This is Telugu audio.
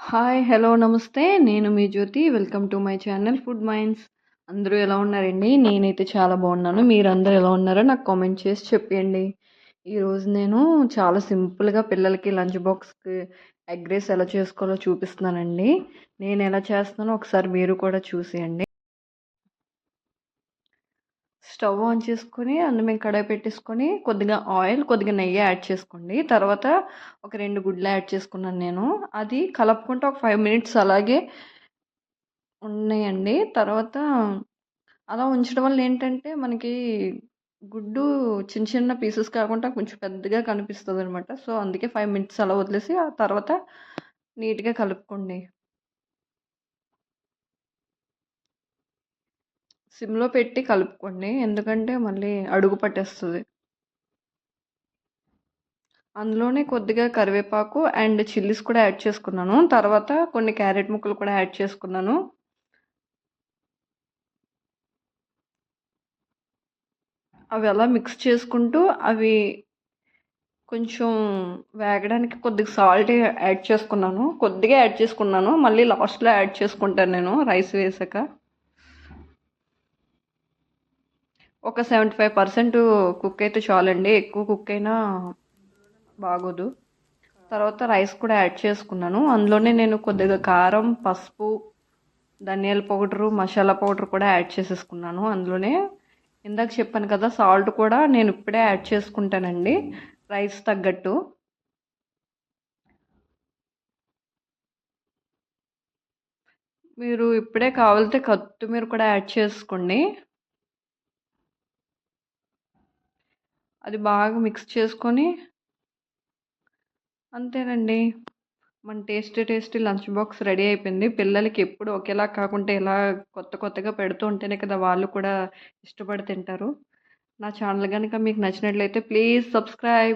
హాయ్! హలో! నమస్తే. నేను మీ Jyothi. Welcome to my channel food minds. అందరూ ఎలా ఉన్నారండి? నేనైతే చాలా బాగున్నాను. మీరందరూ ఎలా ఉన్నారో నాకు కామెంట్ చేసి చెప్పేయండి. ఈరోజు నేను చాలా సింపుల్‌గా పిల్లలకి లంచ్ బాక్స్‌కి ఎగ్ రైస్ ఎలా చేసుకోవాలో చూపిస్తున్నానండి. నేను ఎలా చేస్తున్నానో ఒకసారి మీరు కూడా చూసేయండి. స్టవ్ ఆన్ చేసుకొని అందులో మేము కడాయి పెట్టేసుకొని కొద్దిగా ఆయిల్, కొద్దిగా నెయ్యి యాడ్ చేసుకోండి. తర్వాత ఒక 2 గుడ్లు యాడ్ చేసుకున్నాను నేను. అది కలుపుకుంటూ ఒక 5 మినిట్స్ అలాగే ఉన్నాయండి. తర్వాత అలా ఉంచడం వల్ల ఏంటంటే, మనకి గుడ్డు చిన్న చిన్న పీసెస్ కాకుండా కొంచెం పెద్దగా కనిపిస్తదనమాట. సో, అందుకే 5 మినిట్స్ అలా వదిలేసి, ఆ తర్వాత నీట్‌గా కలుపుకోండి. సిమ్‌లో పెట్టి కలుపుకోండి. ఎందుకంటే, మళ్ళీ అడుగు పట్టేస్తది. అందులోనే కొద్దిగా కరివేపాకు అండ్ చిల్లీస్ కూడా యాడ్ చేసుకున్నాను. తర్వాత కొన్ని క్యారెట్ ముక్కలు కూడా యాడ్ చేసుకున్నాను. అవి అలా మిక్స్ చేసుకుంటూ అవి కొంచెం వేగడానికి కొద్దిగా సాల్ట్ యాడ్ చేసుకున్నాను. కొద్దిగా యాడ్ చేసుకున్నాను. మళ్ళీ లాస్ట్‌లో యాడ్ చేసుకుంటాను నేను రైస్ వేసాక. ఒక 75% కుక్ అయితే చాలండి. ఎక్కువ కుక్ అయినా బాగోదు. తర్వాత రైస్ కూడా యాడ్ చేసుకున్నాను. అందులోనే నేను కొద్దిగా కారం, పసుపు, ధనియాల పౌడరు, మసాలా పౌడర్ కూడా యాడ్ చేసేసుకున్నాను. అందులోనే ఇందాక చెప్పాను కదా, సాల్ట్ కూడా నేను ఇప్పుడే యాడ్ చేసుకుంటానండి రైస్ తగ్గట్టు. మీరు ఇప్పుడే కావాలితే కొత్తిమీర కూడా యాడ్ చేసుకోండి. అది బాగా మిక్స్ చేసుకొని అంతేనండి. మన tasty tasty lunch box ready అయిపోయింది. పిల్లలకి ఎప్పుడు ఒకేలా కాకుండా ఇలా కొత్త కొత్తగా పెడుతూ ఉంటేనే కదా వాళ్ళు కూడా ఇష్టపడి తింటారు. నా ఛానల్ గనుక మీకు నచ్చినట్లయితే ప్లీజ్ సబ్స్క్రైబ్.